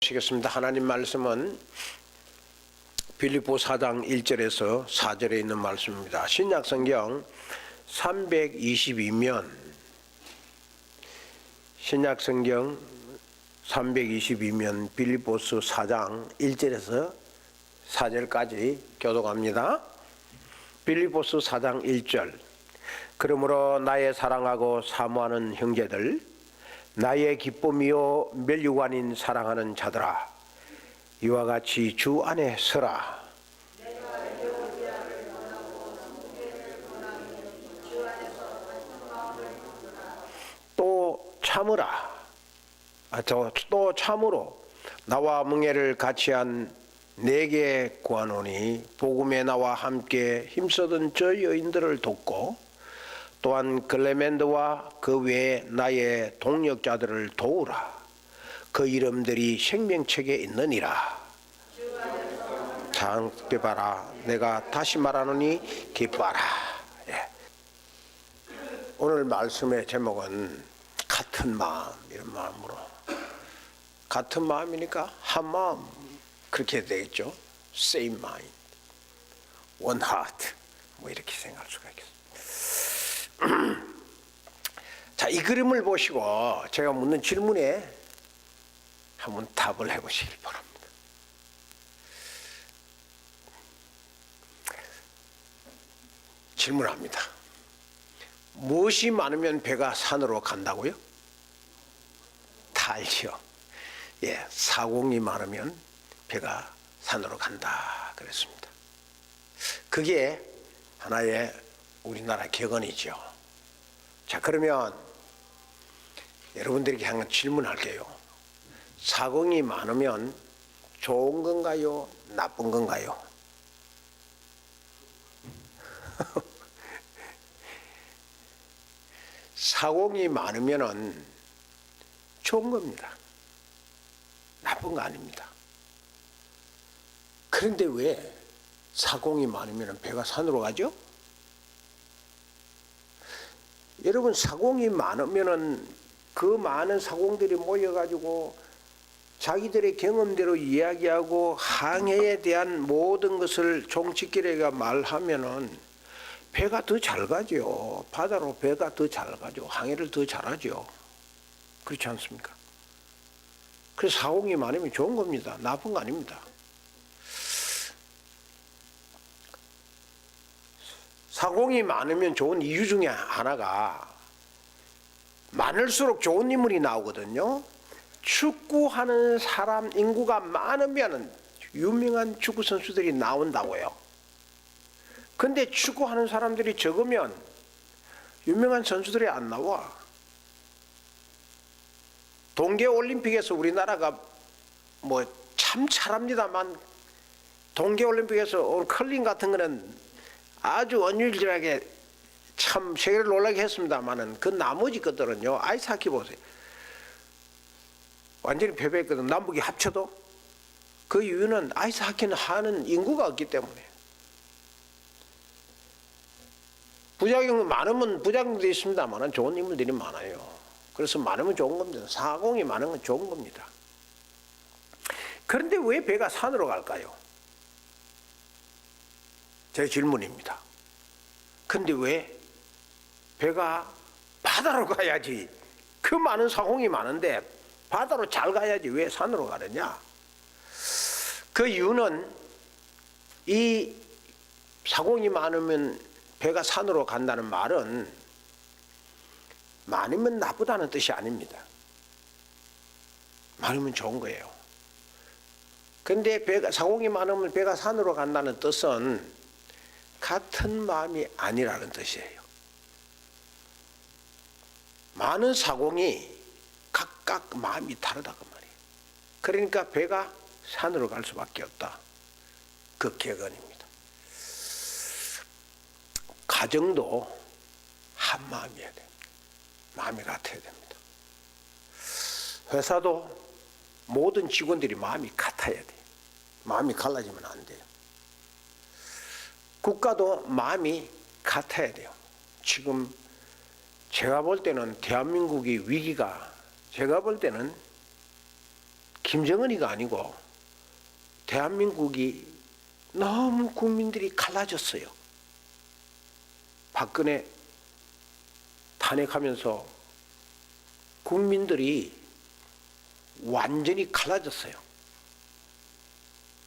보시겠습니다. 하나님 말씀은 빌립보 4장 1절에서 4절에 있는 말씀입니다. 신약성경 322면 신약성경 322면 빌립보서 4장 1절에서 4절까지 교독합니다. 빌립보서 4장 1절. 그러므로 나의 사랑하고 사모하는 형제들, 나의 기쁨이요 멸류관인 사랑하는 자들아, 이와 같이 주 안에 서라. 또 참으라. 또 참으로 나와 멍에를 같이 한 내게 구하노니, 복음에 나와 함께 힘쓰던 저 여인들을 돕고 또한 클레멘드와 그 외에 나의 동역자들을 도우라. 그 이름들이 생명책에 있느니라. 장께 봐라. 내가 다시 말하노니 기뻐하라. 예. 오늘 말씀의 제목은 같은 마음, 이런 마음으로. 같은 마음이니까 한 마음, 그렇게 되겠죠. Same mind, one heart, 뭐 이렇게 생각할 수가 있겠습니다. 자, 이 그림을 보시고 제가 묻는 질문에 한번 답을 해보시길 바랍니다. 질문합니다. 무엇이 많으면 배가 산으로 간다고요? 다 알죠. 예, 사공이 많으면 배가 산으로 간다 그랬습니다. 그게 하나의 우리나라 격언이죠. 자, 그러면 여러분들에게 한번 질문할게요. 사공이 많으면 좋은 건가요? 나쁜 건가요? 사공이 많으면 좋은 겁니다. 나쁜 거 아닙니다. 그런데 왜 사공이 많으면 배가 산으로 가죠? 여러분, 사공이 많으면은 그 많은 사공들이 모여가지고 자기들의 경험대로 이야기하고 항해에 대한 모든 것을 종치기래가 말하면은 배가 더 잘 가죠. 바다로 배가 더 잘 가죠. 항해를 더 잘하죠. 그렇지 않습니까? 그래서 사공이 많으면 좋은 겁니다. 나쁜 거 아닙니다. 사공이 많으면 좋은 이유 중에 하나가, 많을수록 좋은 인물이 나오거든요. 축구하는 사람 인구가 많으면 유명한 축구 선수들이 나온다고요. 근데 축구하는 사람들이 적으면 유명한 선수들이 안 나와. 동계올림픽에서 우리나라가 뭐 참 잘합니다만, 동계올림픽에서 컬링 같은 거는 아주 언율질하게 참 세계를 놀라게 했습니다만은, 그 나머지 것들은요, 아이스하키 보세요. 완전히 패배했거든. 남북이 합쳐도. 그 이유는 아이스하키는 하는 인구가 없기 때문에. 부작용은 많으면 부작용도 있습니다만 좋은 인물들이 많아요. 그래서 많으면 좋은 겁니다. 사공이 많은 건 좋은 겁니다. 그런데 왜 배가 산으로 갈까요? 제 질문입니다. 근데 왜 배가 바다로 가야지? 그 많은 사공이 많은데 바다로 잘 가야지 왜 산으로 가느냐? 그 이유는, 이 사공이 많으면 배가 산으로 간다는 말은 많으면 나쁘다는 뜻이 아닙니다. 많으면 좋은 거예요. 근데 사공이 많으면 배가 산으로 간다는 뜻은 같은 마음이 아니라는 뜻이에요. 많은 사공이 각각 마음이 다르다고 말이에요. 그러니까 배가 산으로 갈 수밖에 없다. 그 격언입니다. 가정도 한 마음이어야 됩니다. 마음이 같아야 됩니다. 회사도 모든 직원들이 마음이 같아야 돼요. 마음이 갈라지면 안 돼요. 국가도 마음이 같아야 돼요. 지금 제가 볼 때는 대한민국의 위기가, 제가 볼 때는 김정은이가 아니고 대한민국이 너무 국민들이 갈라졌어요. 박근혜 탄핵하면서 국민들이 완전히 갈라졌어요.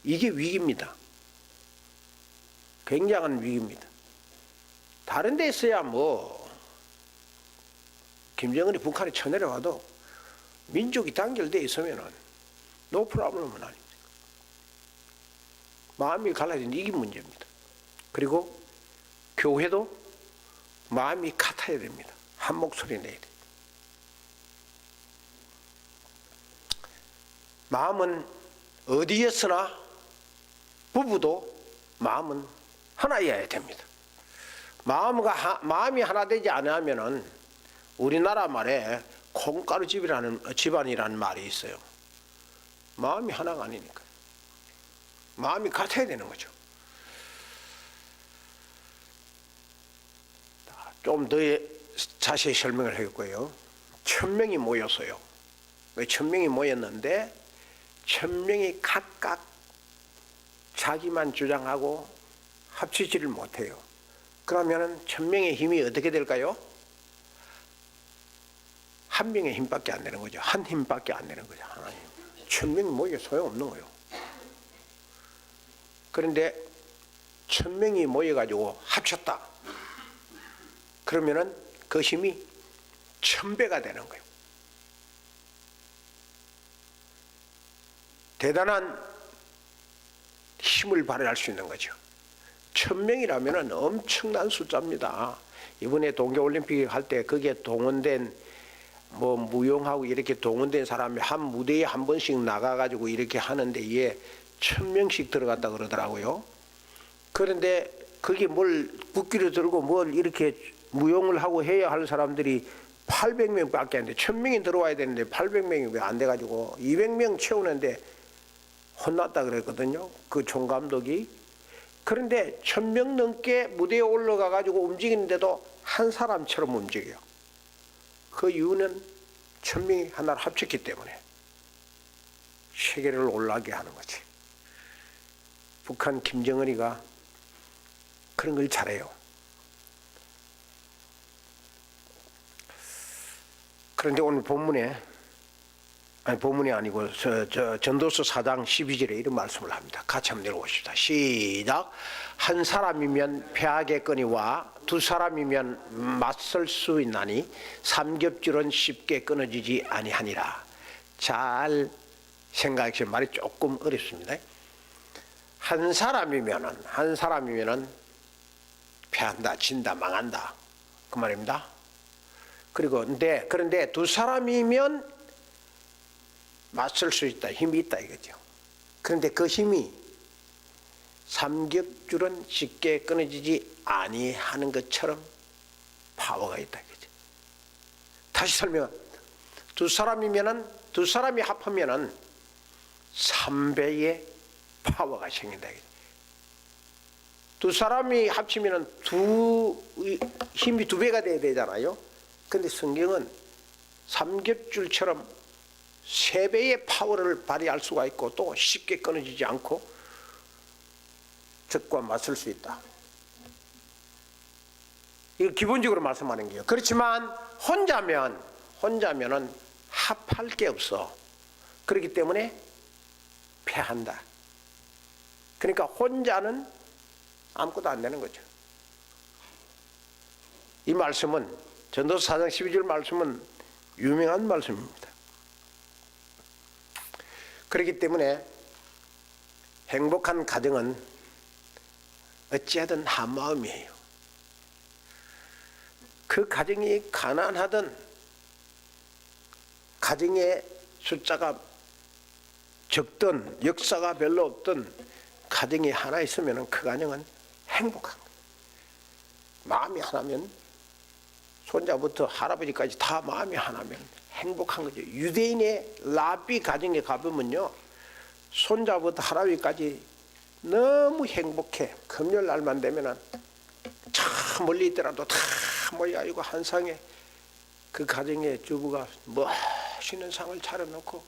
이게 위기입니다. 굉장한 위기입니다. 다른 데 있어야 뭐 김정은이 북한에 쳐내려가도 민족이 단결되어 있으면은 노 프로블럼은 아닙니다. 마음이 갈라진 이게 문제입니다. 그리고 교회도 마음이 같아야 됩니다. 한 목소리 내야 돼. 마음은 어디에서나 부부도 마음은 하나여야 됩니다. 마음이 하나 되지 않으면은 우리나라 말에 콩가루 집안이라는 말이 있어요. 마음이 하나가 아니니까. 마음이 같아야 되는 거죠. 좀 더 자세히 설명을 하겠고요. 1000명이 모였어요. 1000명이 모였는데 1000명이 각각 자기만 주장하고 합치지를 못해요. 그러면 1000명의 힘이 어떻게 될까요? 한 명의 힘밖에 안 되는 거죠. 한 힘밖에 안 되는 거죠. 하나님. 1000명이 모여 소용없는 거예요. 그런데 1000명이 모여가지고 합쳤다. 그러면은 그 힘이 1000배가 되는 거예요. 대단한 힘을 발휘할 수 있는 거죠. 1000명이라면은 엄청난 숫자입니다. 이번에 동계올림픽 할 때 거기에 동원된 뭐 무용하고 이렇게 동원된 사람이 한 무대에 한 번씩 나가가지고 이렇게 하는데 이게 1000명씩 들어갔다 그러더라고요. 그런데 거기 뭘 국기를 들고 뭘 이렇게 무용을 하고 해야 할 사람들이 800명밖에 안 돼. 1000명이 들어와야 되는데 800명이 왜 안 돼가지고 200명 채우는데 혼났다 그랬거든요. 그 총감독이. 그런데 1000명 넘게 무대에 올라가가지고 움직이는데도 한 사람처럼 움직여요. 그 이유는 1000명이 하나를 합쳤기 때문에 세계를 올라가게 하는 거지. 북한 김정은이가 그런 걸 잘해요. 그런데 오늘 본문에 본문이 아니고 전도서 4장 12절에 이런 말씀을 합니다. 같이 한번 읽어봅시다. 시작. 한 사람이면 패하겠거니와 두 사람이면 맞설 수 있나니 삼겹줄은 쉽게 끊어지지 아니하니라. 잘 생각하시면 말이 조금 어렵습니다. 한 사람이면은 패한다, 진다, 망한다 그 말입니다. 그리고 그런데 두 사람이면 맞설 수 있다, 힘이 있다 이거죠. 그런데 그 힘이 삼겹줄은 쉽게 끊어지지 아니하는 것처럼 파워가 있다 이거죠. 다시 설명합니다. 두 사람이 합하면은 3배의 파워가 생긴다 이거죠. 두 사람이 합치면은 힘이 2배가 돼야 되잖아요. 근데 성경은 삼겹줄처럼 3배의 파워를 발휘할 수가 있고 또 쉽게 끊어지지 않고 적과 맞설 수 있다. 이거 기본적으로 말씀하는 거예요. 그렇지만 혼자면은 합할 게 없어. 그렇기 때문에 패한다. 그러니까 혼자는 아무것도 안 되는 거죠. 이 말씀은 전도서 4장 12절 말씀은 유명한 말씀입니다. 그렇기 때문에 행복한 가정은 어찌하든 한마음이에요. 그 가정이 가난하든 가정의 숫자가 적든 역사가 별로 없든 가정이 하나 있으면 그 가정은 행복한 거예요. 마음이 하나면 손자부터 할아버지까지 다 마음이 하나면 행복한 거죠. 유대인의 라비 가정에 가보면요, 손자부터 할아버지까지 너무 행복해. 금요일 날만 되면은 참 멀리 있더라도 다 모여가지고 한 상에 그 가정의 주부가 멋있는 상을 차려놓고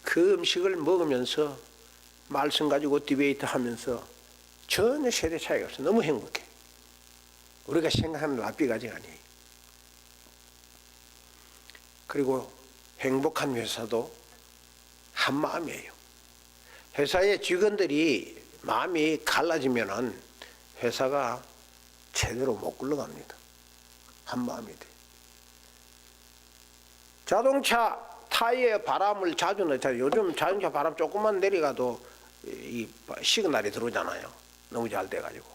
그 음식을 먹으면서 말씀 가지고 디베이트 하면서 전혀 세대 차이가 없어. 너무 행복해. 우리가 생각하는 랍비가지가 아니에요. 그리고 행복한 회사도 한 마음이에요. 회사의 직원들이 마음이 갈라지면은 회사가 제대로 못 굴러갑니다. 한 마음이 돼. 자동차 타이어에 바람을 자주 넣자. 요즘 자동차 바람 조금만 내려가도 이 시그널이 들어오잖아요. 너무 잘 돼가지고.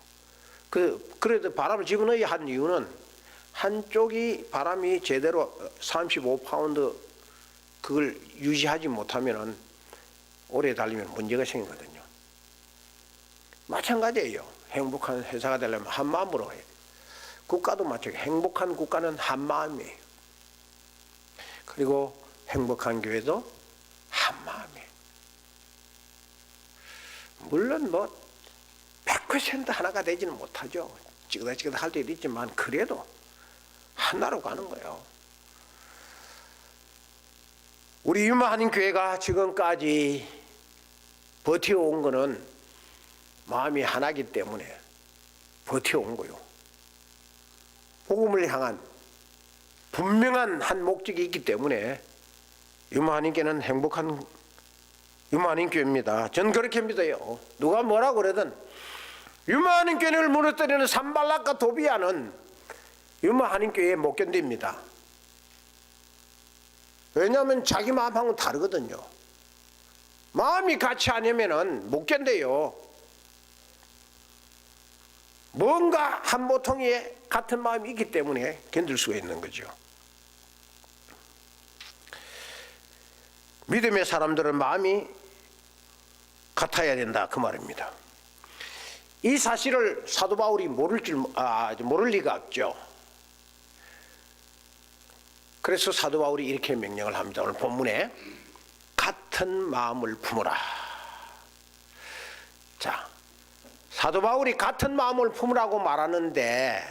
그래도 바람을 집어넣어야 한 이유는 한쪽이 바람이 제대로 35파운드 그걸 유지하지 못하면은 오래 달리면 문제가 생기거든요. 마찬가지예요. 행복한 회사가 되려면 한 마음으로 해요. 국가도 마찬가지. 행복한 국가는 한 마음이에요. 그리고 행복한 교회도 한 마음이에요. 물론 뭐 100% 하나가 되지는 못하죠. 찌그다찌그다 할 때도 있지만 그래도 하나로 가는 거예요. 우리 유마하님 교회가 지금까지 버텨온 거는 마음이 하나이기 때문에 버텨온 거요. 복음을 향한 분명한 한 목적이 있기 때문에 유마하님께는 행복한 유마하님 교회입니다. 전 그렇게 믿어요. 누가 뭐라고 그러든 유마하님 교회를 무너뜨리는 산발락과 도비아는 유마하님 교회에 못 견딥니다. 왜냐하면 자기 마음하고는 다르거든요. 마음이 같이 아니면은 못 견뎌요. 뭔가 한 모퉁이에 같은 마음이 있기 때문에 견딜 수가 있는 거죠. 믿음의 사람들은 마음이 같아야 된다 그 말입니다. 이 사실을 사도 바울이 모를 리가 없죠. 그래서 사도 바울이 이렇게 명령을 합니다. 오늘 본문에 같은 마음을 품으라. 자, 사도 바울이 같은 마음을 품으라고 말하는데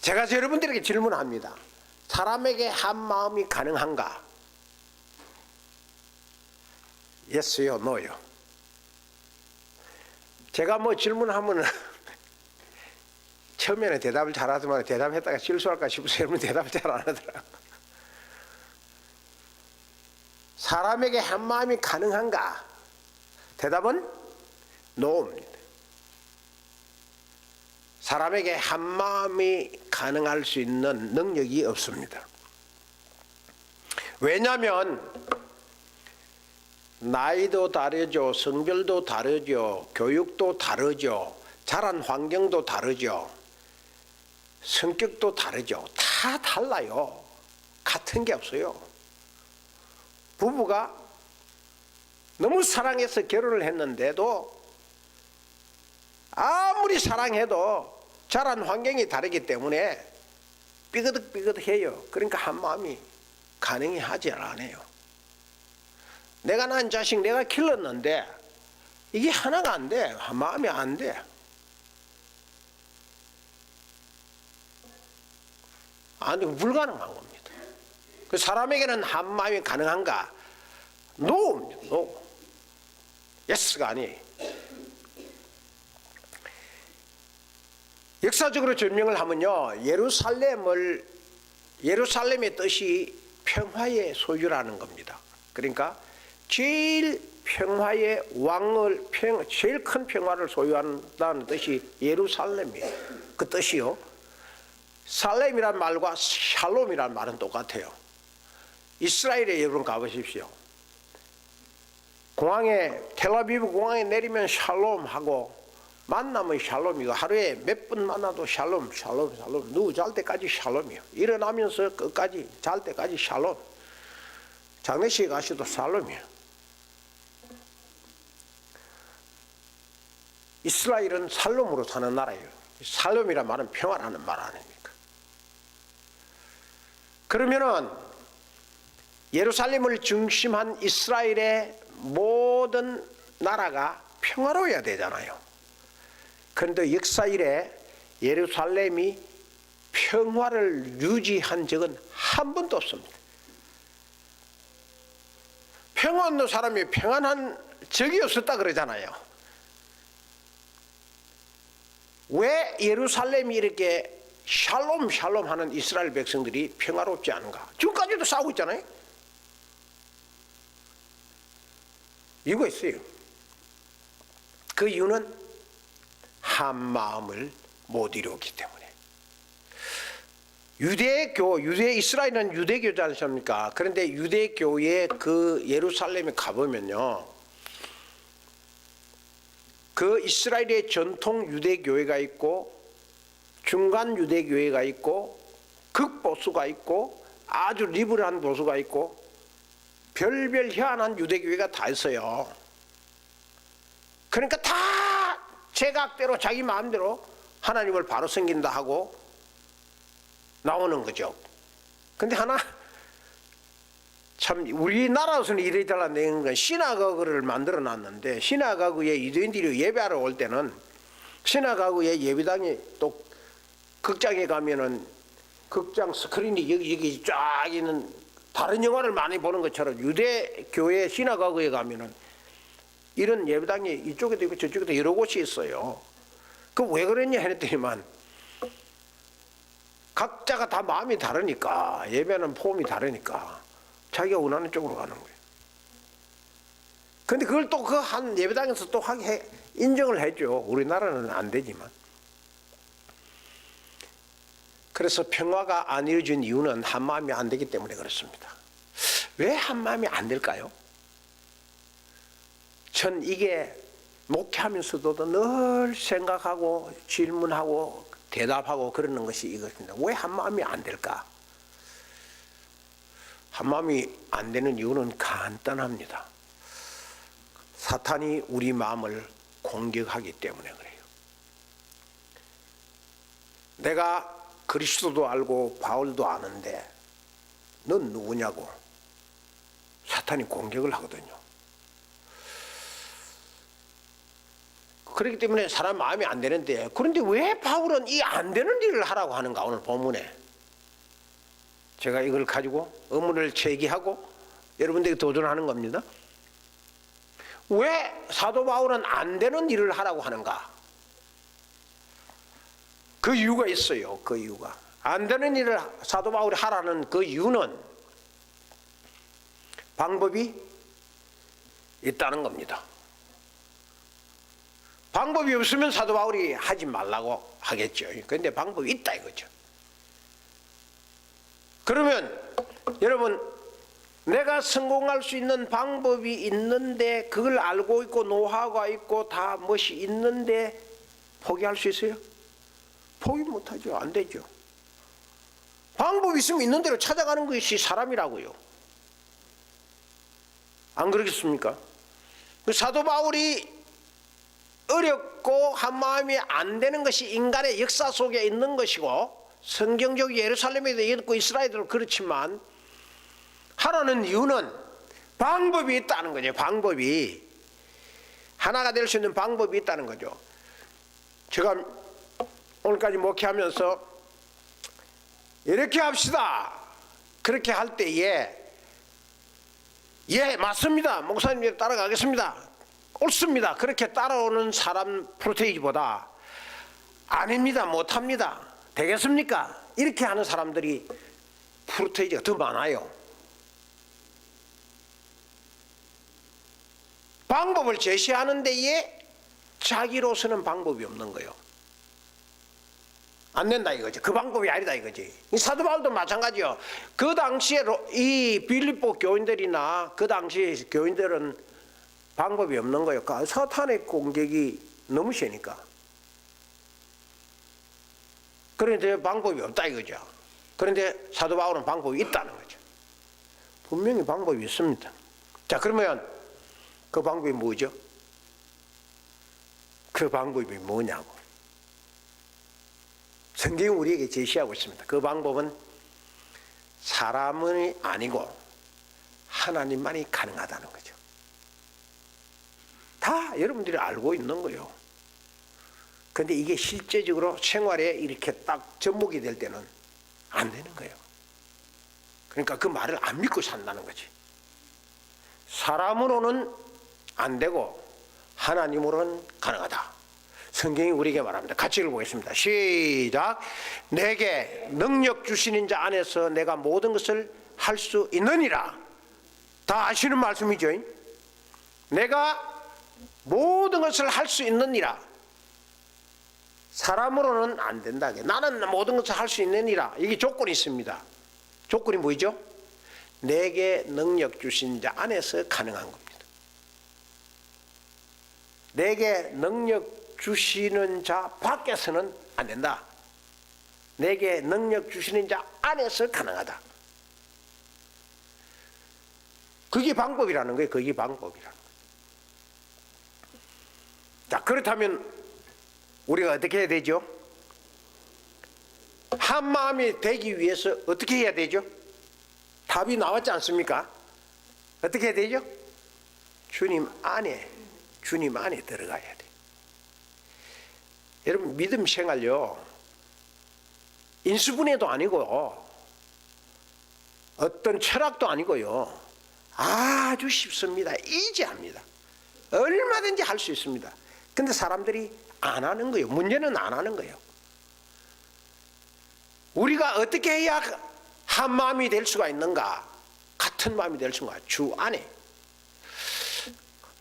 제가 여러분들에게 질문합니다. 사람에게 한 마음이 가능한가? Yes요, No요. 제가 뭐 질문하면 처음에는 대답을 잘하더만 대답했다가 실수할까 싶어서 여러분 대답을 잘 안 하더라고요. 사람에게 한 마음이 가능한가? 대답은 No입니다. 사람에게 한 마음이 가능할 수 있는 능력이 없습니다. 왜냐하면 나이도 다르죠. 성별도 다르죠. 교육도 다르죠. 자란 환경도 다르죠. 성격도 다르죠. 다 달라요. 같은 게 없어요. 부부가 너무 사랑해서 결혼을 했는데도 아무리 사랑해도 자란 환경이 다르기 때문에 삐그덕삐그덕해요. 그러니까 한 마음이 가능히 하지 않아요. 내가 낳은 자식 내가 길렀는데 이게 하나가 안 돼. 마음이 안 돼. 안 돼. 불가능한 겁니다. 그 사람에게는 한 마음이 가능한가? No입니다. No. Yes가 아니에요. 역사적으로 설명을 하면요, 예루살렘의 뜻이 평화의 소유라는 겁니다. 그러니까 제일 평화의 왕을 제일 큰 평화를 소유한다는 뜻이 예루살렘이에요. 그 뜻이요. 살렘이란 말과 샬롬이란 말은 똑같아요. 이스라엘에 여러분 가보십시오. 텔아비브 공항에 내리면 샬롬하고 만나면 샬롬이고 하루에 몇 번 만나도 샬롬. 누구 잘 때까지 샬롬이요. 일어나면서 끝까지 잘 때까지 샬롬. 장례식에 가셔도 샬롬이요. 이스라엘은 살롬으로 사는 나라예요. 살롬이란 말은 평화라는 말 아닙니까? 그러면은 예루살렘을 중심한 이스라엘의 모든 나라가 평화로워야 되잖아요. 그런데 역사 이래 예루살렘이 평화를 유지한 적은 한 번도 없습니다. 평화 없는 사람이 평안한 적이 없었다 그러잖아요. 왜 예루살렘이 이렇게 샬롬 샬롬 하는 이스라엘 백성들이 평화롭지 않은가? 지금까지도 싸우고 있잖아요. 이유가 있어요. 그 이유는 한 마음을 못 이루었기 때문에. 유대교, 이스라엘은 유대교지 않습니까? 그런데 유대교의 그 예루살렘에 가보면요, 그 이스라엘의 전통 유대교회가 있고 중간 유대교회가 있고 극보수가 있고 아주 리버럴한 보수가 있고 별별 희한한 유대교회가 다 있어요. 그러니까 다 제각대로 자기 마음대로 하나님을 바로 섬긴다 하고 나오는 거죠. 근데 하나 참 우리나라에서는 이래 잘라낸 건 시나고그를 만들어 놨는데, 시나고그에 유대인들이 예배하러 올 때는 시나고그에 예배당이 또 극장에 가면은 극장 스크린이 여기 쫙 있는, 다른 영화를 많이 보는 것처럼 유대교회 시나고그에 가면은 이런 예배당이 이쪽에도 있고 저쪽에도 여러 곳이 있어요. 그 왜 그랬냐 했더니만 각자가 다 마음이 다르니까, 예배하는 폼이 다르니까 자기가 원하는 쪽으로 가는 거예요. 근데 그걸 또 그 한 예배당에서 또 하게 인정을 해줘. 우리나라는 안 되지만. 그래서 평화가 안 이루어진 이유는 한 마음이 안 되기 때문에 그렇습니다. 왜 한 마음이 안 될까요? 전 이게 목회하면서도 늘 생각하고 질문하고 대답하고 그러는 것이 이것입니다. 왜 한 마음이 안 될까? 한 마음이 안 되는 이유는 간단합니다. 사탄이 우리 마음을 공격하기 때문에 그래요. 내가 그리스도도 알고 바울도 아는데 넌 누구냐고 사탄이 공격을 하거든요. 그렇기 때문에 사람 마음이 안 되는데, 그런데 왜 바울은 이 안 되는 일을 하라고 하는가? 오늘 본문에 제가 이걸 가지고 의문을 제기하고 여러분들에게 도전하는 겁니다. 왜 사도 바울은 안 되는 일을 하라고 하는가? 그 이유가 있어요. 그 이유가, 안 되는 일을 사도 바울이 하라는 그 이유는 방법이 있다는 겁니다. 방법이 없으면 사도 바울이 하지 말라고 하겠죠. 그런데 방법이 있다 이거죠. 그러면 여러분, 내가 성공할 수 있는 방법이 있는데, 그걸 알고 있고 노하우가 있고 다 무엇이 있는데 포기할 수 있어요? 포기 못하죠. 안 되죠. 방법이 있으면 있는 대로 찾아가는 것이 사람이라고요. 안 그러겠습니까? 그 사도 바울이 어렵고 한 마음이 안 되는 것이 인간의 역사 속에 있는 것이고, 성경적 예루살렘에도 있고 이스라엘도 그렇지만 하라는 이유는 방법이 있다는 거죠. 방법이 하나가 될 수 있는 방법이 있다는 거죠. 제가 오늘까지 목회하면서 이렇게 합시다 그렇게 할 때에 예 맞습니다, 목사님 따라가겠습니다, 옳습니다, 그렇게 따라오는 사람 프로테이지보다 아닙니다, 못합니다, 되겠습니까, 이렇게 하는 사람들이 프로테이지가 더 많아요. 방법을 제시하는 데에 자기로서는 방법이 없는 거예요. 안 된다 이거지. 그 방법이 아니다 이거지. 사도 바울도 마찬가지요. 그 당시에 이 빌립보 교인들이나 그 당시 교인들은 방법이 없는 거예요. 사탄의 공격이 너무 세니까. 그런데 방법이 없다 이거죠. 그런데 사도 바울은 방법이 있다는 거죠. 분명히 방법이 있습니다. 자, 그러면 그 방법이 뭐죠? 그 방법이 뭐냐고. 성경이 우리에게 제시하고 있습니다. 그 방법은 사람이 아니고 하나님만이 가능하다는 거죠. 다 여러분들이 알고 있는 거예요. 그런데 이게 실제적으로 생활에 이렇게 딱 접목이 될 때는 안 되는 거예요. 그러니까 그 말을 안 믿고 산다는 거지. 사람으로는 안 되고 하나님으로는 가능하다. 성경이 우리에게 말합니다. 같이 읽어보겠습니다. 시작. 내게 능력 주시는 자 안에서 내가 모든 것을 할 수 있느니라. 다 아시는 말씀이죠. 내가 모든 것을 할 수 있느니라. 사람으로는 안 된다. 나는 모든 것을 할 수 있느니라. 이게 조건이 있습니다. 조건이 뭐죠? 내게 능력 주신 자 안에서 가능한 겁니다. 내게 능력 주시는 자 밖에서는 안 된다. 내게 능력 주시는 자 안에서 가능하다. 그게 방법이라는 거예요. 그게 방법이라는 거예요. 자, 그렇다면 우리가 어떻게 해야 되죠? 한 마음이 되기 위해서 어떻게 해야 되죠? 답이 나왔지 않습니까? 어떻게 해야 되죠? 주님 안에 들어가야 돼. 여러분, 믿음 생활요, 인수분해도 아니고 어떤 철학도 아니고요, 아주 쉽습니다. 이지합니다. 얼마든지 할 수 있습니다. 근데 사람들이 안 하는 거예요. 문제는 안 하는 거예요. 우리가 어떻게 해야 한 마음이 될 수가 있는가? 같은 마음이 될 수가 있는가? 주 안에.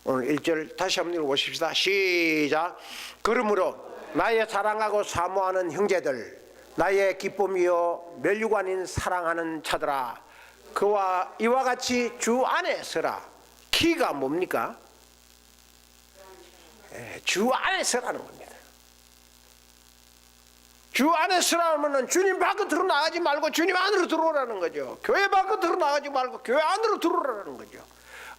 오늘 1절 다시 한번 읽어보십시다. 시작. 그러므로 나의 사랑하고 사모하는 형제들, 나의 기쁨이요 멸류관인 사랑하는 자들아, 그와 이와 같이 주 안에 서라. 키가 뭡니까? 주 안에 서라는 겁니다. 주 안에 서라면 주님 밖으로 나가지 말고 주님 안으로 들어오라는 거죠. 교회 밖으로 나가지 말고 교회 안으로 들어오라는 거죠.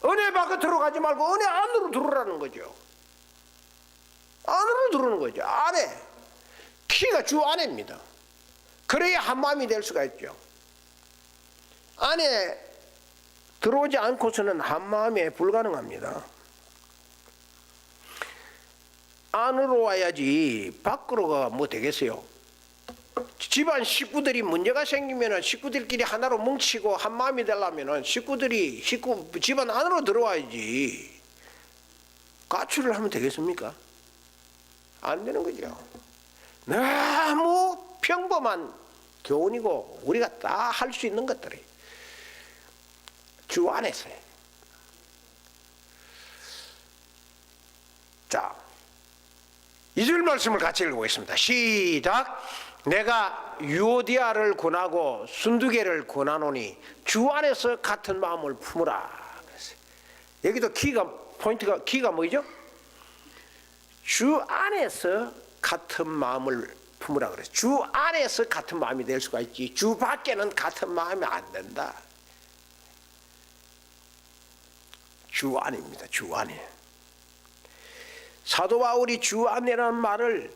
은혜 밖으로 들어가지 말고 은혜 안으로 들어오라는 거죠. 안으로 들어오는 거죠. 안에. 키가 주 안에입니다. 그래야 한 마음이 될 수가 있죠. 안에 들어오지 않고서는 한 마음에 불가능합니다. 안으로 와야지 밖으로가 뭐 되겠어요? 집안 식구들이 문제가 생기면 식구들끼리 하나로 뭉치고 한 마음이 되려면 집안 안으로 들어와야지. 가출을 하면 되겠습니까? 안 되는 거죠. 너무 평범한 교훈이고 우리가 다 할 수 있는 것들이 주 안에서요. 자, 2절 말씀을 같이 읽어보겠습니다. 시작. 내가 유오디아를 권하고 순두개를 권하노니 주 안에서 같은 마음을 품으라. 그랬어요. 여기도 포인트가 키가 뭐죠? 주 안에서 같은 마음을 품으라 그랬어요. 주 안에서 같은 마음이 될 수가 있지 주 밖에는 같은 마음이 안 된다. 주 안입니다. 주 안에. 사도 바울이 주 안이라는 말을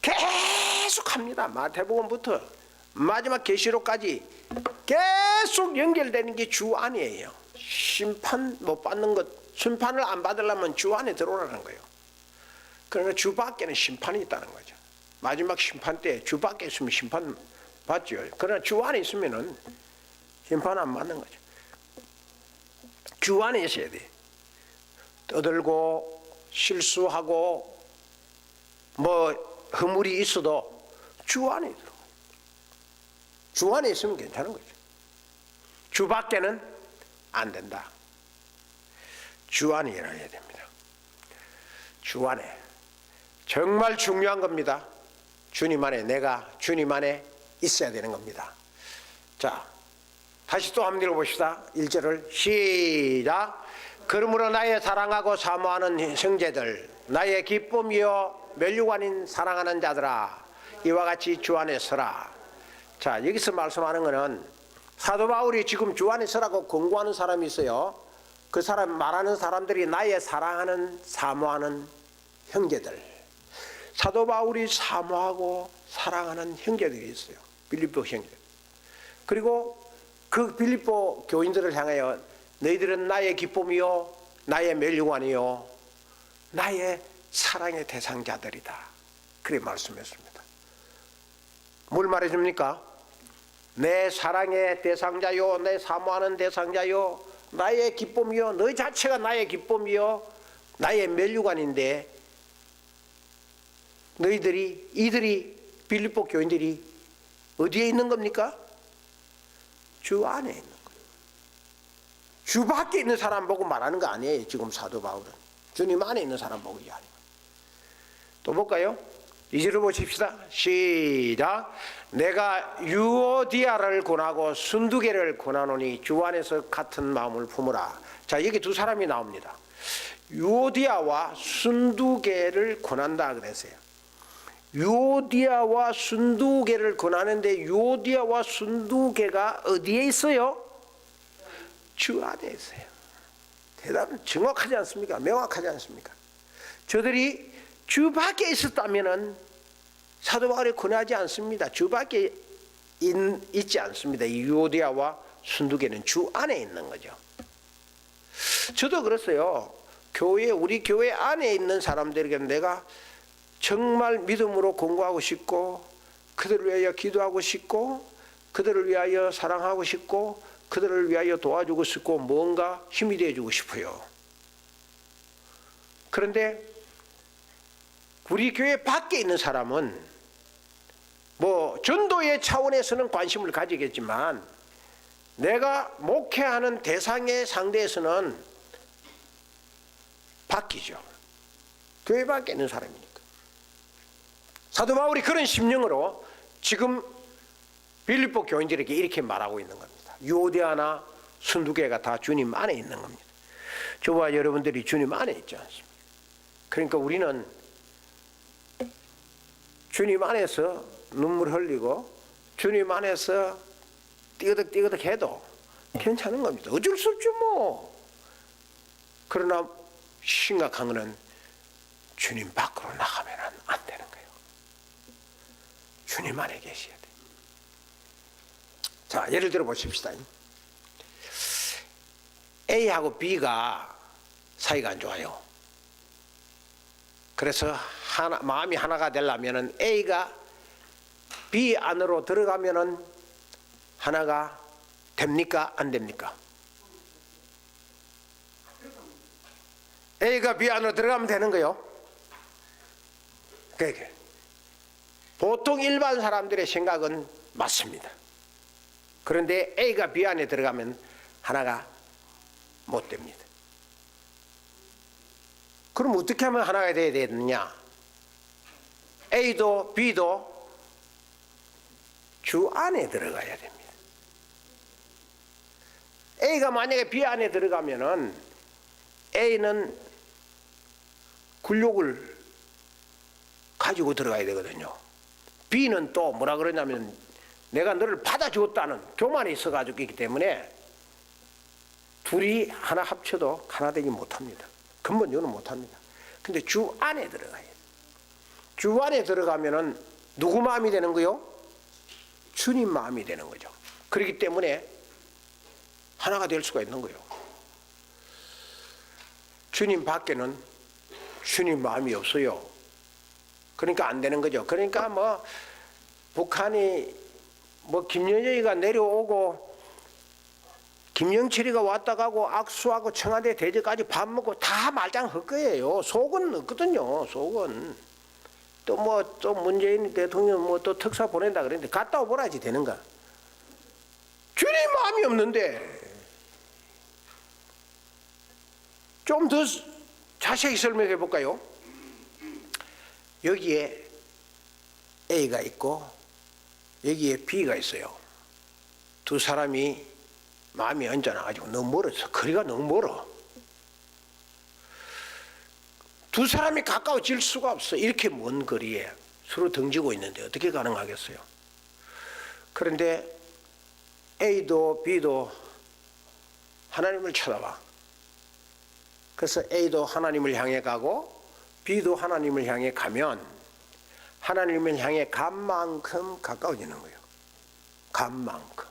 계속합니다. 마태복음부터 마지막 계시록까지 계속 연결되는 게 주 안이에요. 심판 못 받는 것, 심판을 안 받으려면 주 안에 들어오라는 거예요. 그러나 주 밖에는 심판이 있다는 거죠. 마지막 심판 때 주 밖에 있으면 심판 받죠. 그러나 주 안에 있으면은 심판 안 받는 거죠. 주 안에 있어야 돼. 떠들고 실수하고 뭐 허물이 있어도 주 안에 들어. 주 안에 있으면 괜찮은 거죠. 주 밖에는 안 된다. 주 안에 일어나야 됩니다. 주 안에. 정말 중요한 겁니다. 주님 안에, 내가 주님 안에 있어야 되는 겁니다. 자, 다시 또 한번 읽어봅시다. 1절을 시작. 그러므로 나의 사랑하고 사모하는 형제들, 나의 기쁨이요 멸류관인 사랑하는 자들아, 이와 같이 주 안에 서라. 자, 여기서 말씀하는 것은 사도 바울이 지금 주 안에 서라고 권고하는 사람이 있어요. 그 사람 말하는 사람들이 나의 사랑하는 사모하는 형제들, 사도 바울이 사모하고 사랑하는 형제들이 있어요. 빌립보 형제. 그리고 그 빌립보 교인들을 향하여 너희들은 나의 기쁨이요 나의 멸류관이요 나의 사랑의 대상자들이다. 그래 말씀했습니다. 뭘 말해줍니까? 내 사랑의 대상자요 내 사모하는 대상자요 나의 기쁨이요 너 자체가 나의 기쁨이요 나의 면류관인데 이들이 빌립보 교인들이 어디에 있는 겁니까? 주 안에 있는 거예요. 주 밖에 있는 사람 보고 말하는 거 아니에요. 지금 사도 바울은 주님 안에 있는 사람 보고 이야기하는 거예요. 또 볼까요? 2절을 보십시다. 시작. 내가 유오디아를 권하고 순두계를 권하노니 주 안에서 같은 마음을 품으라. 자, 여기 두 사람이 나옵니다. 유오디아와 순두계를 권한다 그랬어요. 유오디아와 순두계를 권하는데 유오디아와 순두계가 어디에 있어요? 주 안에 있어요. 대답은 정확하지 않습니까? 명확하지 않습니까? 저들이 주 밖에 있었다면은 사도 바울이 권하지 않습니다. 주 밖에 있지 않습니다. 이 유오디아와 순두계는 주 안에 있는 거죠. 저도 그랬어요. 우리 교회 안에 있는 사람들에게 내가 정말 믿음으로 공부하고 싶고 그들을 위하여 기도하고 싶고 그들을 위하여 사랑하고 싶고 그들을 위하여 도와주고 싶고 뭔가 힘이 되어주고 싶어요. 그런데 우리 교회 밖에 있는 사람은 뭐 전도의 차원에서는 관심을 가지겠지만 내가 목회하는 대상의 상대에서는 바뀌죠. 교회 밖에 있는 사람이니까. 사도 바울이 그런 심령으로 지금 빌립보 교인들에게 이렇게 말하고 있는 겁니다. 유오디아나 순두계가 다 주님 안에 있는 겁니다. 저와 여러분들이 주님 안에 있지 않습니까? 그러니까 우리는 주님 안에서 눈물 흘리고 주님 안에서 띠그덕 해도 괜찮은 겁니다. 어쩔 수 없죠 뭐. 그러나 심각한 것은 주님 밖으로 나가면 안 되는 거예요. 주님 안에 계셔야 돼요. 자, 예를 들어 보십시다. A하고 B가 사이가 안 좋아요. 그래서 마음이 하나가 되려면 A가 B 안으로 들어가면 하나가 됩니까? 안 됩니까? A가 B 안으로 들어가면 되는 거요. 그러니까 보통 일반 사람들의 생각은 맞습니다. 그런데 A가 B 안에 들어가면 하나가 못 됩니다. 그럼 어떻게 하면 하나가 돼야 되느냐? A도 B도 주 안에 들어가야 됩니다. A가 만약에 B 안에 들어가면은 A는 굴욕을 가지고 들어가야 되거든요. B는 또 뭐라 그러냐면 내가 너를 받아주었다는 교만이 있어가지고 있기 때문에 둘이 하나 합쳐도 하나 되지 못합니다. 근본적으로 못합니다. 근데 주 안에 들어가야 돼요. 주 안에 들어가면은 누구 마음이 되는 거요? 주님 마음이 되는 거죠. 그렇기 때문에 하나가 될 수가 있는 거예요. 주님 밖에는 주님 마음이 없어요. 그러니까 안 되는 거죠. 그러니까 뭐 북한이 뭐 김여정이가 내려오고 김영철이가 왔다 가고 악수하고 청와대 대저까지 밥 먹고 다 말짱할 거예요. 속은 없거든요. 속은 또 문재인 대통령 뭐 또 특사 보낸다 그랬는데 갔다 오보라지 되는가? 주님 마음이 없는데 좀 더 자세히 설명해 볼까요? 여기에 A가 있고 여기에 B가 있어요. 두 사람이 마음이 얹어놔가지고 너무 멀어서 거리가 너무 멀어. 두 사람이 가까워질 수가 없어. 이렇게 먼 거리에 서로 등지고 있는데 어떻게 가능하겠어요? 그런데 A도 B도 하나님을 쳐다봐. 그래서 A도 하나님을 향해 가고 B도 하나님을 향해 가면 하나님을 향해 간 만큼 가까워지는 거예요. 간 만큼.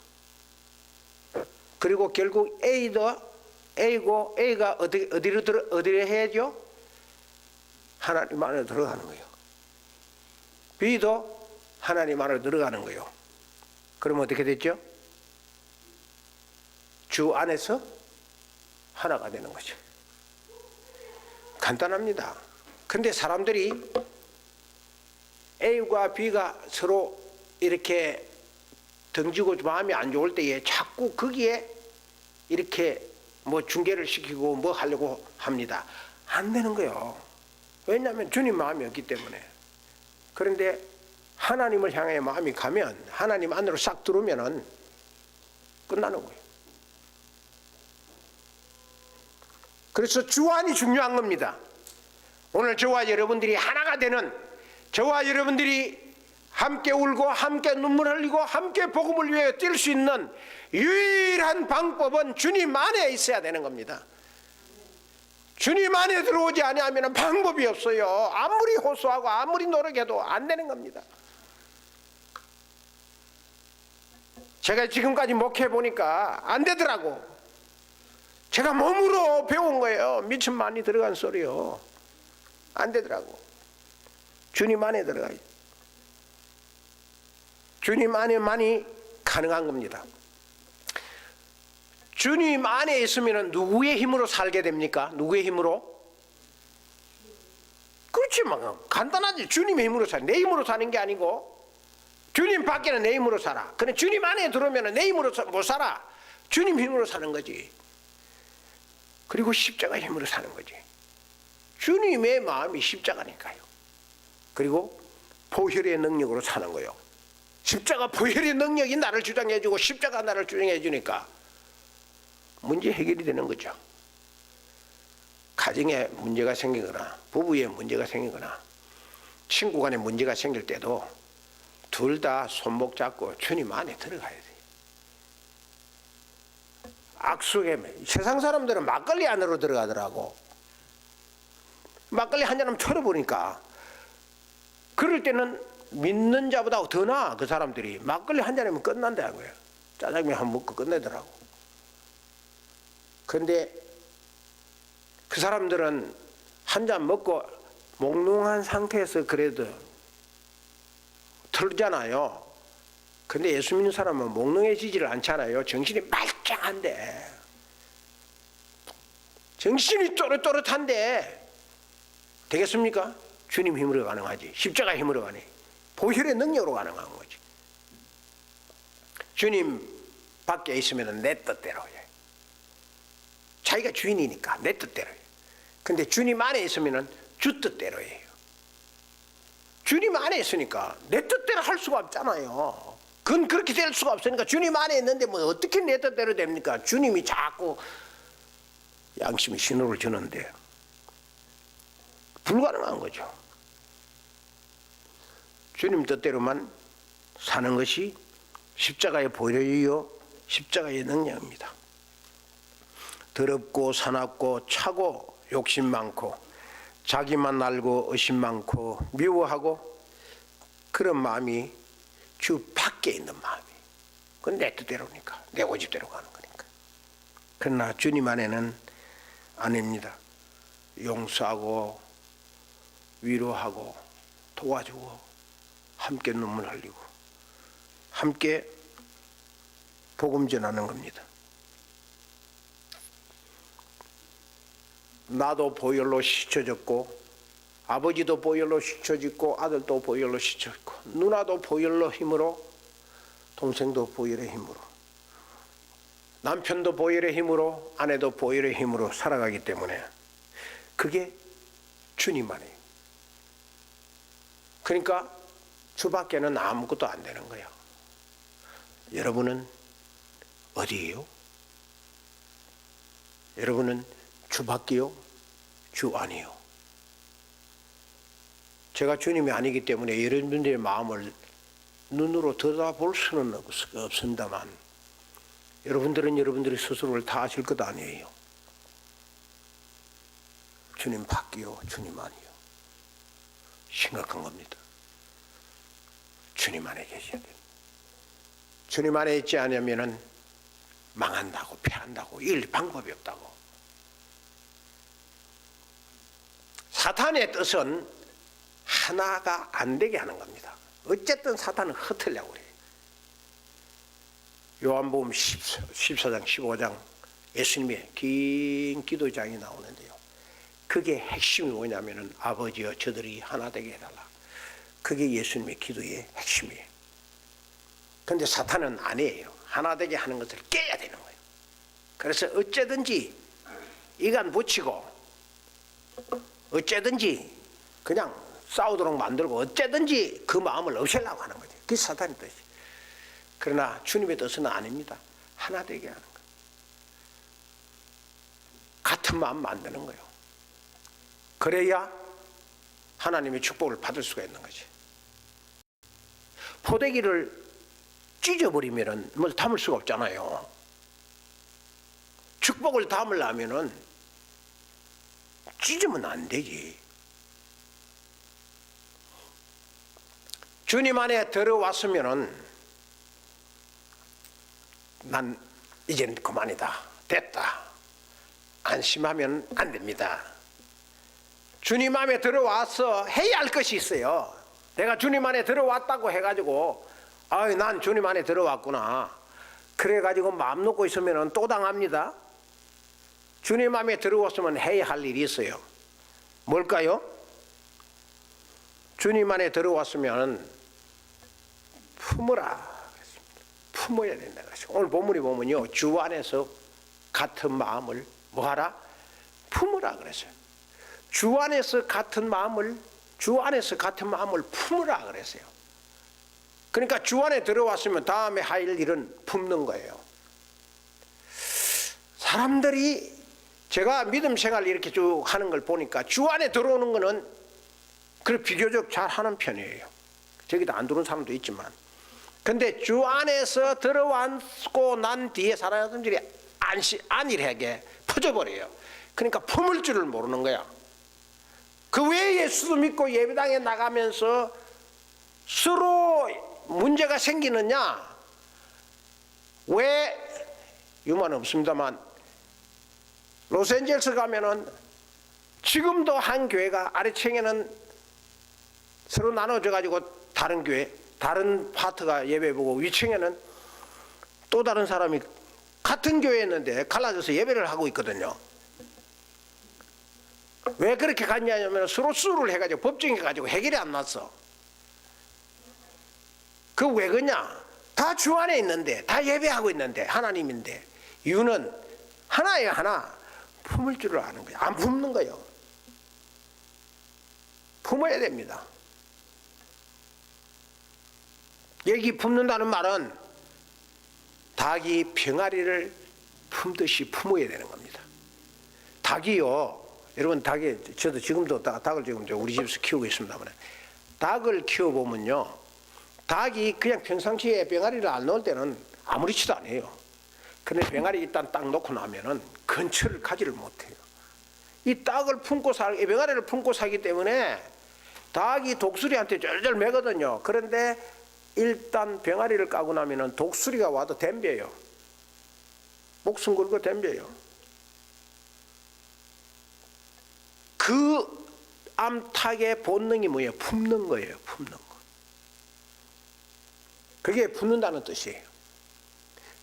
그리고 결국 A가 어디로 해야죠? 하나님 안으로 들어가는 거예요. B도 하나님 안으로 들어가는 거예요. 그러면 어떻게 됐죠? 주 안에서 하나가 되는 거죠. 간단합니다. 근데 사람들이 A과 B가 서로 이렇게 등지고 마음이 안 좋을 때에 자꾸 거기에 이렇게 뭐 중개를 시키고 뭐 하려고 합니다. 안 되는 거예요. 왜냐하면 주님 마음이 없기 때문에. 그런데 하나님을 향해 마음이 가면, 하나님 안으로 싹 들어오면은 끝나는 거예요. 그래서 주안이 중요한 겁니다. 오늘 저와 여러분들이 하나가 되는, 저와 여러분들이 함께 울고 함께 눈물 흘리고 함께 복음을 위해 뛸 수 있는 유일한 방법은 주님 안에 있어야 되는 겁니다. 주님 안에 들어오지 아니하면 방법이 없어요. 아무리 호소하고 아무리 노력해도 안 되는 겁니다. 제가 지금까지 목회 보니까 안 되더라고. 제가 몸으로 배운 거예요. 미천 많이 들어간 소리요. 안 되더라고. 주님 안에 들어가요. 주님 안에만이 가능한 겁니다. 주님 안에 있으면 누구의 힘으로 살게 됩니까? 누구의 힘으로? 그렇지만 간단하지. 주님의 힘으로 살아. 내 힘으로 사는 게 아니고 주님 밖에는 내 힘으로 살아. 근데 주님 안에 들어오면 내 힘으로 못 살아. 주님 힘으로 사는 거지. 그리고 십자가 힘으로 사는 거지. 주님의 마음이 십자가니까요. 그리고 보혈의 능력으로 사는 거예요. 십자가 보혈의 능력이 나를 주장해주고 십자가 나를 주장해주니까 문제 해결이 되는 거죠. 가정에 문제가 생기거나 부부에 문제가 생기거나 친구 간에 문제가 생길 때도 둘 다 손목 잡고 주님 안에 들어가야 돼요. 악수에 세상 사람들은 막걸리 안으로 들어가더라고. 막걸리 한 잔 털어보니까 그럴 때는 믿는 자보다 더 나아. 그 사람들이 막걸리 한 잔이면 끝난다는 거예요. 짜장면 한 번 먹고 끝내더라고. 그런데 그 사람들은 한 잔 먹고 몽롱한 상태에서 그래도 털잖아요. 근데 예수 믿는 사람은 몽롱해지지를 않잖아요. 정신이 말짱한데, 정신이 또렷또렷한데 되겠습니까? 주님 힘으로 가능하지. 십자가 힘으로 가네. 보혈의 능력으로 가능한 거지. 주님 밖에 있으면 내 뜻대로 해. 자기가 주인이니까 내 뜻대로 해. 근데 주님 안에 있으면 주 뜻대로 해요. 주님 안에 있으니까 내 뜻대로 할 수가 없잖아요. 그건 그렇게 될 수가 없으니까 주님 안에 있는데 뭐 어떻게 내 뜻대로 됩니까? 주님이 자꾸 양심의 신호를 주는데 불가능한 거죠. 주님 뜻대로만 사는 것이 십자가의 보혈이요 십자가의 능력입니다. 더럽고 사납고 차고 욕심 많고 자기만 알고 의심 많고 미워하고 그런 마음이 주 밖에 있는 마음이, 그건 내 뜻대로니까 내 고집대로 가는 거니까. 그러나 주님 안에는 아닙니다. 용서하고 위로하고 도와주고 함께 눈물 흘리고 함께 복음 전하는 겁니다. 나도 보혈로 씻혀졌고 아버지도 보혈로 씻혀졌고 아들도 보혈로 씻혀졌고 누나도 보혈로 힘으로 동생도 보혈의 힘으로 남편도 보혈의 힘으로 아내도 보혈의 힘으로 살아가기 때문에 그게 주님 안에요. 그러니까 주밖에는 아무것도 안 되는 거예요. 여러분은 어디예요? 여러분은 주밖이요? 주 안이요? 제가 주님이 아니기 때문에 여러분들의 마음을 눈으로 들여다볼 수는 없습니다만 여러분들은 여러분들의 스스로를 다 아실 것 아니에요. 주님 밖이요? 주님 아니요? 심각한 겁니다. 주님 안에 계셔야 돼요. 주님 안에 있지 않으면 망한다고 패한다고 이길 방법이 없다고. 사탄의 뜻은 하나가 안 되게 하는 겁니다. 어쨌든 사탄은 흩으려고 그래요. 요한복음 14장 15장 예수님의 긴 기도장이 나오는데요. 그게 핵심이 뭐냐면은 아버지여 저들이 하나 되게 해달라. 그게 예수님의 기도의 핵심이에요. 그런데 사탄은 아니에요. 하나 되게 하는 것을 깨야 되는 거예요. 그래서 어째든지 이간 붙이고 어째든지 그냥 싸우도록 만들고 어째든지 그 마음을 없애려고 하는 거죠. 그게 사탄의 뜻이에요. 그러나 주님의 뜻은 아닙니다. 하나 되게 하는 거예요. 같은 마음 만드는 거예요. 그래야 하나님의 축복을 받을 수가 있는 거지. 포대기를 찢어버리면 뭐 담을 수가 없잖아요. 축복을 담으려면은 찢으면 안 되지. 주님 안에 들어왔으면은 난 이제는 그만이다. 됐다. 안심하면 안 됩니다. 주님 안에 들어와서 해야 할 것이 있어요. 내가 주님 안에 들어왔다고 해가지고 아유 난 주님 안에 들어왔구나 그래가지고 마음 놓고 있으면 또 당합니다. 주님 안에 들어왔으면 해야 할 일이 있어요. 뭘까요? 주님 안에 들어왔으면 품으라. 품어야 된다. 오늘 본문이 보면요, 주 안에서 같은 마음을 뭐하라? 품으라 그랬어요. 주 안에서 같은 마음을 품으라 그랬어요. 그러니까 주 안에 들어왔으면 다음에 할 일은 품는 거예요. 사람들이 제가 믿음 생활 이렇게 쭉 하는 걸 보니까 주 안에 들어오는 거는 그래 비교적 잘 하는 편이에요. 저기도 안 들어오는 사람도 있지만. 근데 주 안에서 들어왔고 난 뒤에 사람들이 안일하게 퍼져버려요. 그러니까 품을 줄을 모르는 거야. 그 왜 예수도 믿고 예배당에 나가면서 서로 문제가 생기느냐? 왜? 유만 없습니다만 로스앤젤레스 가면은 지금도 한 교회가 아래층에는 서로 나눠져 가지고 다른 교회, 다른 파트가 예배 보고 위층에는 또 다른 사람이 같은 교회였는데 갈라져서 예배를 하고 있거든요. 왜 그렇게 갔냐면 서로 수를 해가지고 법정해가지고 해결이 안 났어. 그 왜 그러냐? 다 주 안에 있는데, 다 예배하고 있는데, 하나님인데. 이유는 하나예요, 하나. 품을 줄을 아는 거예요. 안 품는 거예요. 품어야 됩니다. 여기 품는다는 말은 닭이 병아리를 품듯이 품어야 되는 겁니다. 닭이요, 여러분 닭이, 저도 지금도 닭을 지금 우리 집에서 키우고 있습니다만, 닭을 키워보면요, 닭이 그냥 평상시에 병아리를 안 넣을 때는 아무렇지도 않아요. 그런데 병아리 일단 딱 놓고 나면은 근처를 가지를 못해요. 이 닭을 품고 병아리를 품고 살기 때문에 닭이 독수리한테 쫄쫄 매거든요. 그런데 일단 병아리를 까고 나면은 독수리가 와도 덤벼요. 목숨 걸고 덤벼요. 그 암탉의 본능이 뭐예요? 품는 거예요. 품는 거. 그게 품는다는 뜻이에요.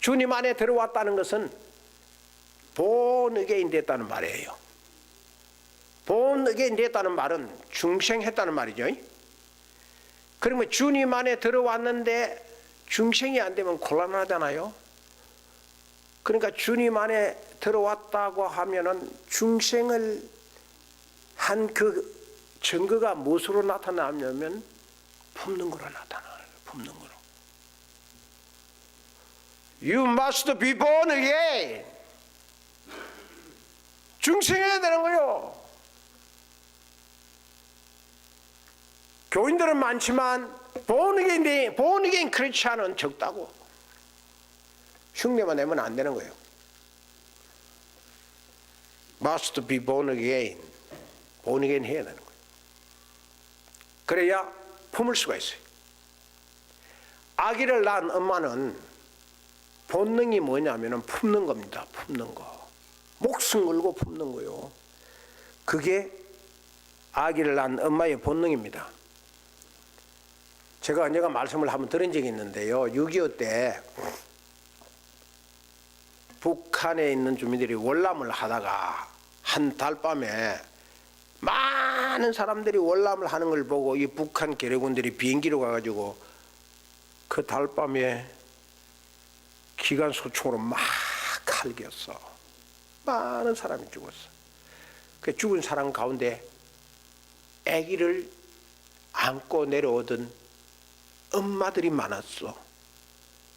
주님 안에 들어왔다는 것은 본의계인 됐다는 말이에요. 본의계인 됐다는 말은 중생했다는 말이죠. 그러면 주님 안에 들어왔는데 중생이 안 되면 곤란하잖아요. 그러니까 주님 안에 들어왔다고 하면은 중생을 한 그 증거가 무엇으로 나타나냐면 품는 거로 나타나요. 품는 거로. You must be born again. 중생해야 되는 거요. 교인들은 많지만 born again 크리스찬은 적다고. 흉내만 내면 안 되는 거예요. Must be born again. born again 해야 되는 거예요. 그래야 품을 수가 있어요. 아기를 낳은 엄마는 본능이 뭐냐면은 품는 겁니다. 품는 거. 목숨 걸고 품는 거요. 그게 아기를 낳은 엄마의 본능입니다. 제가 언젠가 말씀을 한번 들은 적이 있는데요. 6.25 때 북한에 있는 주민들이 월남을 하다가 한 달밤에 많은 사람들이 월남을 하는 걸 보고 이 북한 괴뢰군들이 비행기로 가가지고 그 달밤에 기관 소총으로 막 칼겼어. 많은 사람이 죽었어. 그 죽은 사람 가운데 아기를 안고 내려오던 엄마들이 많았어.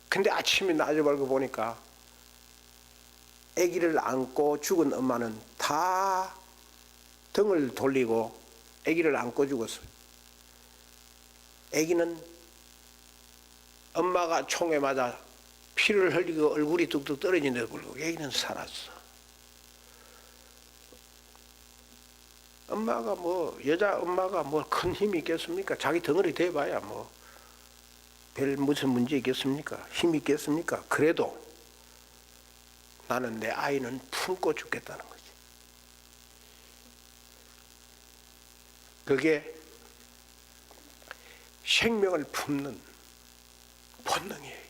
근데 아침에 나져버리고 보니까 아기를 안고 죽은 엄마는 다 등을 돌리고 아기를 안고 죽었어요. 아기는 엄마가 총에 맞아 피를 흘리고 얼굴이 뚝뚝 떨어지는데도 불구하고 아기는 살았어. 엄마가 여자 엄마가 큰 힘이 있겠습니까? 자기 덩어리 대봐야 별 무슨 문제 있겠습니까? 힘이 있겠습니까? 그래도 나는 내 아이는 품고 죽겠다는 거지. 그게 생명을 품는 본능이에요.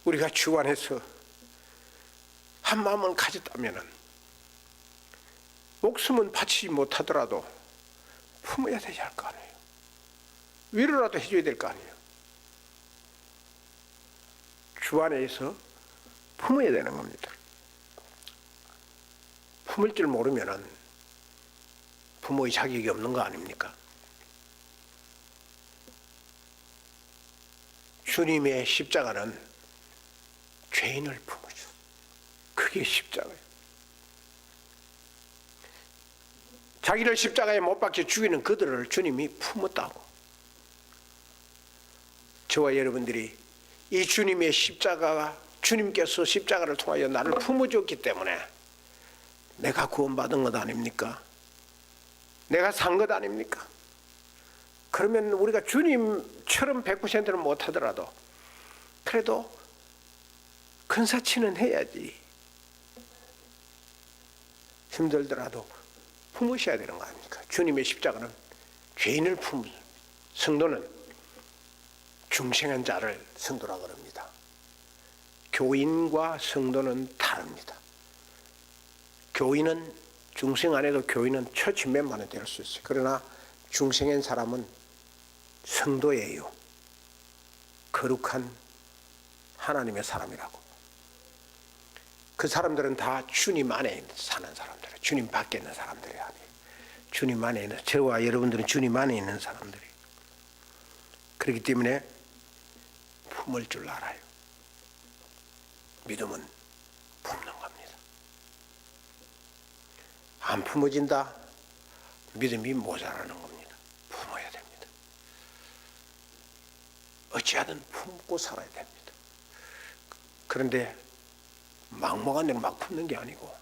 우리가 주 안에서 한 마음을 가졌다면 목숨은 바치지 못하더라도 품어야 되지 않을 거 아니에요. 위로라도 해줘야 될 거 아니에요. 주 안에서 품어야 되는 겁니다. 품을 줄 모르면 부모의 자격이 없는 거 아닙니까? 주님의 십자가는 죄인을 품으셔. 그게 십자가예요. 자기를 십자가에 못 박혀 죽이는 그들을 주님이 품었다고. 저와 여러분들이 이 주님의 십자가가 주님께서 십자가를 통하여 나를 품어줬기 때문에 내가 구원받은 것 아닙니까? 내가 산 것 아닙니까? 그러면 우리가 주님처럼 100%는 못하더라도 그래도 근사치는 해야지. 힘들더라도 품으셔야 되는 거 아닙니까? 주님의 십자가는 죄인을 품은 성도는 중생한 자를 성도라 그럽니다. 교인과 성도는 다릅니다. 교인은 중생 안에도 교인은 처치 멤버는 될 수 있어요. 그러나 중생한 사람은 성도예요. 거룩한 하나님의 사람이라고. 그 사람들은 다 주님 안에 사는 사람들이에요. 주님 밖에 있는 사람들이 아니에요. 주님 안에 있는, 저와 여러분들은 주님 안에 있는 사람들이에요. 그렇기 때문에 품을 줄 알아요. 믿음은 품는 겁니다. 안 품어진다? 믿음이 모자라는 겁니다. 품어야 됩니다. 어찌하든 품고 살아야 됩니다. 그런데 막무가내로 막 품는 게 아니고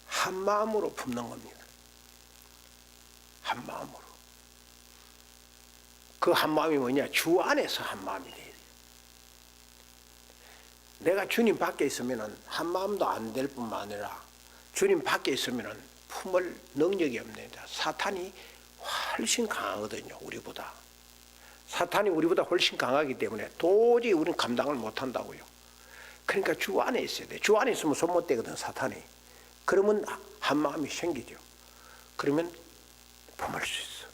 한 마음으로 품는 겁니다. 한 마음으로. 그 한 마음이 뭐냐? 주 안에서 한 마음이 돼야 돼요. 내가 주님 밖에 있으면 한 마음도 안 될 뿐만 아니라 주님 밖에 있으면 품을 능력이 없습니다. 사탄이 훨씬 강하거든요. 우리보다. 사탄이 우리보다 훨씬 강하기 때문에 도저히 우리는 감당을 못한다고요. 그러니까 주 안에 있어야 돼. 주 안에 있으면 손 못 대거든, 사탄이. 그러면 한 마음이 생기죠. 그러면 품을 수 있어.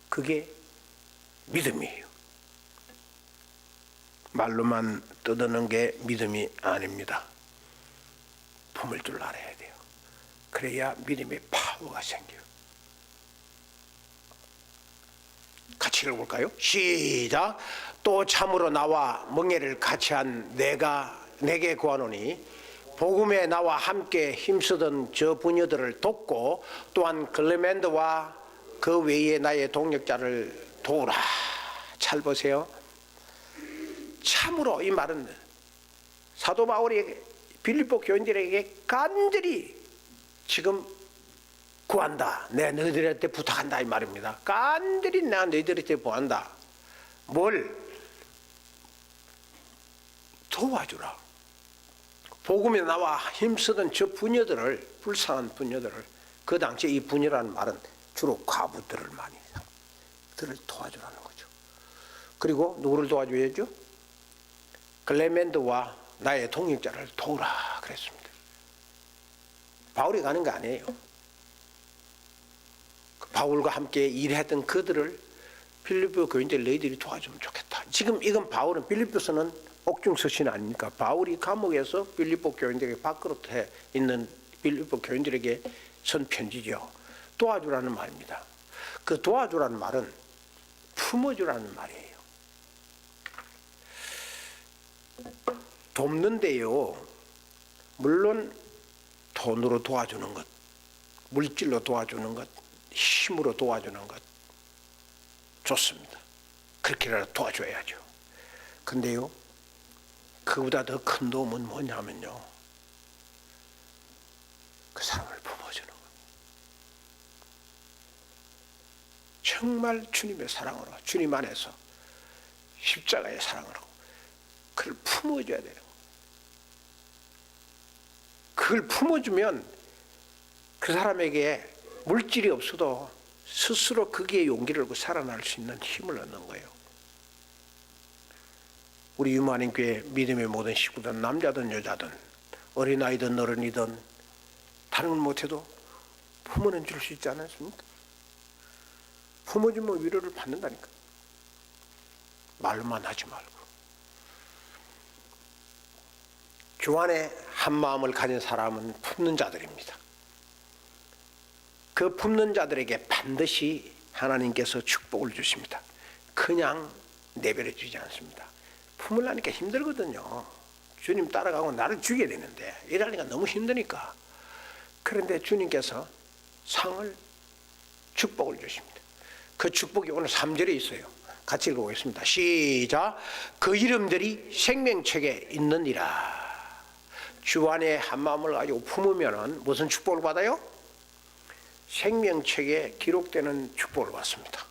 그게 믿음이에요. 말로만 떠드는 게 믿음이 아닙니다. 품을 줄 알아야 돼요. 그래야 믿음의 파워가 생겨요. 같이 읽어볼까요? 시작. 또 참으로 나와 멍에를 같이 한 내게 구하노니 복음에 나와 함께 힘쓰던 저 부녀들을 돕고 또한 글레멘드와 그 외에 나의 동력자를 도우라. 잘 보세요. 참으로 이 말은 사도 바울이 빌립보 교인들에게 간절히 지금 구한다. 내가 너희들한테 부탁한다 이 말입니다. 간절히 내가 너희들한테 구한다. 뭘? 도와주라. 복음에 나와 힘쓰던 저 부녀들을, 불쌍한 부녀들을, 그 당시에 이 부녀라는 말은 주로 과부들을 많이 들을 도와주라는 거죠. 그리고 누구를 도와줘야죠? 클레멘트와 나의 동역자를 도우라 그랬습니다. 바울이 가는 거 아니에요. 바울과 함께 일했던 그들을 빌립보 교인들 너희들이 도와주면 좋겠다. 지금 이건 바울은 빌립보서는 옥중서신 아닙니까? 바울이 감옥에서 빌립보 교인들에게 밥그릇에 있는 빌립보 교인들에게 선 편지죠. 도와주라는 말입니다. 그 도와주라는 말은 품어주라는 말이에요. 돕는데요, 물론 돈으로 도와주는 것, 물질로 도와주는 것, 힘으로 도와주는 것 좋습니다. 그렇게라도 도와줘야죠. 근데요, 그보다 더 큰 도움은 뭐냐면요, 그 사람을 품어주는 것. 정말 주님의 사랑으로, 주님 안에서 십자가의 사랑으로 그걸 품어줘야 돼요. 그걸 품어주면 그 사람에게 물질이 없어도 스스로 거기에 용기를 얻고 살아날 수 있는 힘을 얻는 거예요. 우리 유만인 교회 믿음의 모든 식구들, 남자든 여자든 어린아이든 어른이든 다른 건 못해도 품어는 줄 수 있지 않습니까? 품어주면 위로를 받는다니까. 말로만 하지 말고. 주 안에 한 마음을 가진 사람은 품는 자들입니다. 그 품는 자들에게 반드시 하나님께서 축복을 주십니다. 그냥 내버려 주지 않습니다. 품으려니까 힘들거든요. 주님 따라가고 나를 죽여야 되는데 이러니까 너무 힘드니까. 그런데 주님께서 상을, 축복을 주십니다. 그 축복이 오늘 3절에 있어요. 같이 읽어보겠습니다. 시작. 그 이름들이 생명책에 있느니라. 주 안에 한 마음을 가지고 품으면 무슨 축복을 받아요? 생명책에 기록되는 축복을 받습니다.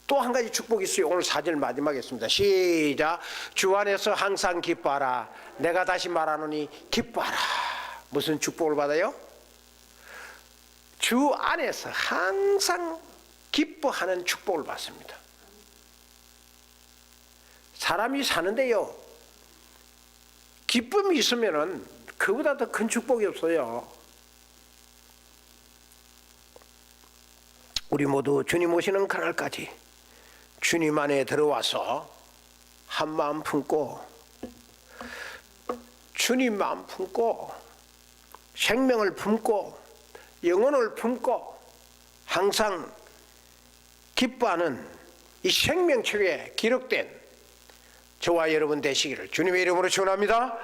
또 한 가지 축복이 있어요. 오늘 4절 마지막에 있습니다. 시작. 주 안에서 항상 기뻐하라. 내가 다시 말하노니 기뻐하라. 무슨 축복을 받아요? 주 안에서 항상 기뻐하는 축복을 받습니다. 사람이 사는데요, 기쁨이 있으면은 그보다 더 큰 축복이 없어요. 우리 모두 주님 오시는 그날까지 주님 안에 들어와서 한 마음 품고 주님 마음 품고 생명을 품고 영혼을 품고 항상 기뻐하는 이 생명책에 기록된 저와 여러분 되시기를 주님의 이름으로 축원합니다.